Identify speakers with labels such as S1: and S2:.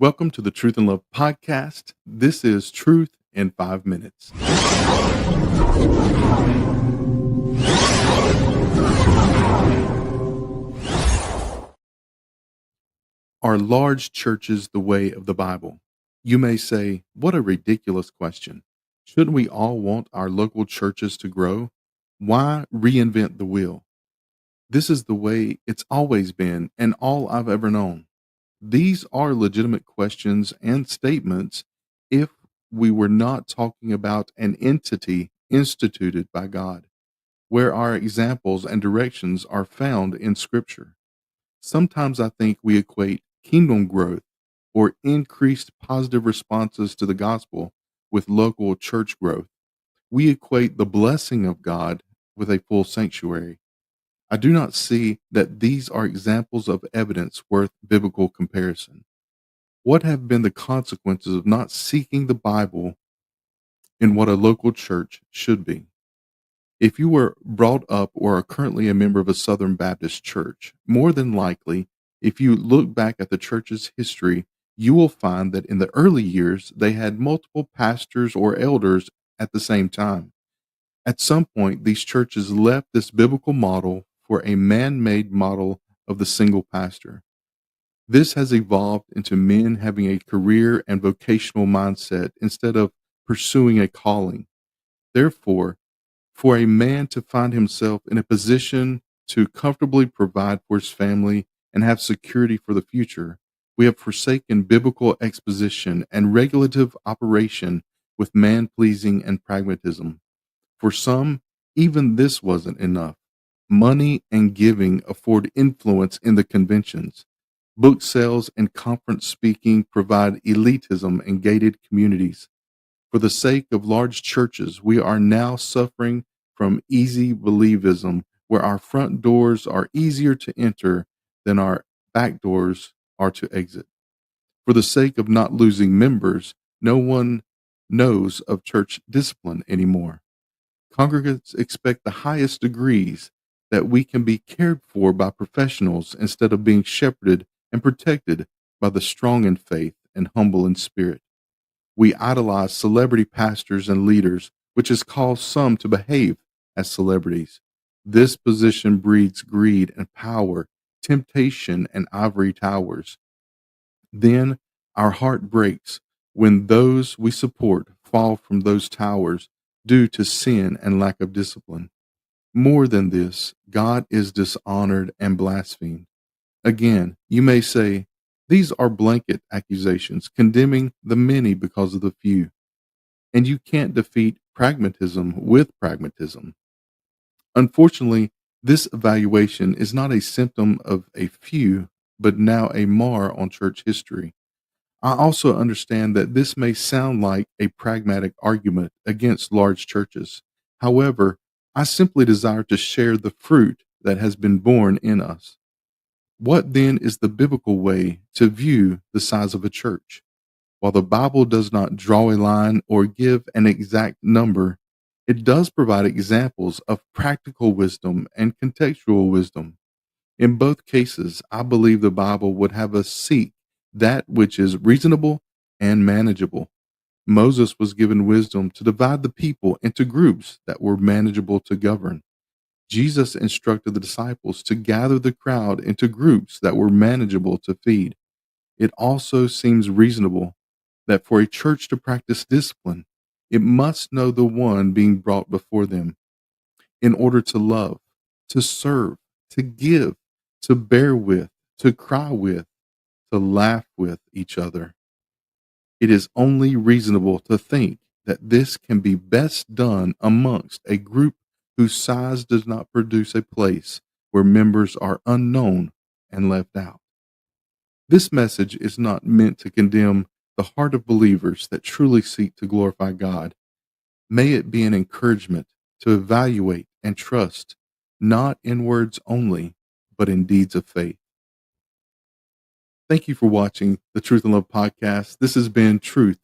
S1: Welcome to the Truth and Love podcast. This is Truth in 5 Minutes. Are large churches the way of the Bible? You may say, what a ridiculous question. Shouldn't we all want our local churches to grow? Why reinvent the wheel? This is the way it's always been and all I've ever known. These are legitimate questions and statements if we were not talking about an entity instituted by God, where our examples and directions are found in Scripture. Sometimes I think we equate kingdom growth or increased positive responses to the gospel with local church growth. We equate the blessing of God with a full sanctuary. I do not see that these are examples of evidence worth biblical comparison. What have been the consequences of not seeking the Bible in what a local church should be? If you were brought up or are currently a member of a Southern Baptist church, more than likely, if you look back at the church's history, you will find that in the early years, they had multiple pastors or elders at the same time. At some point, these churches left this biblical model for a man made model of the single pastor. This has evolved into men having a career and vocational mindset instead of pursuing a calling. Therefore, for a man to find himself in a position to comfortably provide for his family and have security for the future, we have forsaken biblical exposition and regulative operation with man pleasing and pragmatism. For some, even this wasn't enough. Money and giving afford influence in the conventions. Book sales and conference speaking provide elitism and gated communities. For the sake of large churches, we are now suffering from easy believism, where our front doors are easier to enter than our back doors are to exit. For the sake of not losing members, no one knows of church discipline anymore. Congregants expect the highest degrees, that we can be cared for by professionals instead of being shepherded and protected by the strong in faith and humble in spirit. We idolize celebrity pastors and leaders, which has caused some to behave as celebrities. This position breeds greed and power, temptation and ivory towers. Then our heart breaks when those we support fall from those towers due to sin and lack of discipline. More than this, God is dishonored and blasphemed. Again, you may say, these are blanket accusations condemning the many because of the few. And you can't defeat pragmatism with pragmatism. Unfortunately, this evaluation is not a symptom of a few, but now a mar on church history. I also understand that this may sound like a pragmatic argument against large churches. However, I simply desire to share the fruit that has been born in us. What then is the biblical way to view the size of a church? While the Bible does not draw a line or give an exact number, it does provide examples of practical wisdom and contextual wisdom. In both cases, I believe the Bible would have us seek that which is reasonable and manageable. Moses was given wisdom to divide the people into groups that were manageable to govern. Jesus instructed the disciples to gather the crowd into groups that were manageable to feed. It also seems reasonable that for a church to practice discipline, it must know the one being brought before them in order to love, to serve, to give, to bear with, to cry with, to laugh with each other. It is only reasonable to think that this can be best done amongst a group whose size does not produce a place where members are unknown and left out. This message is not meant to condemn the heart of believers that truly seek to glorify God. May it be an encouragement to evaluate and trust, not in words only, but in deeds of faith. Thank you for watching the Truth and Love podcast. This has been Truth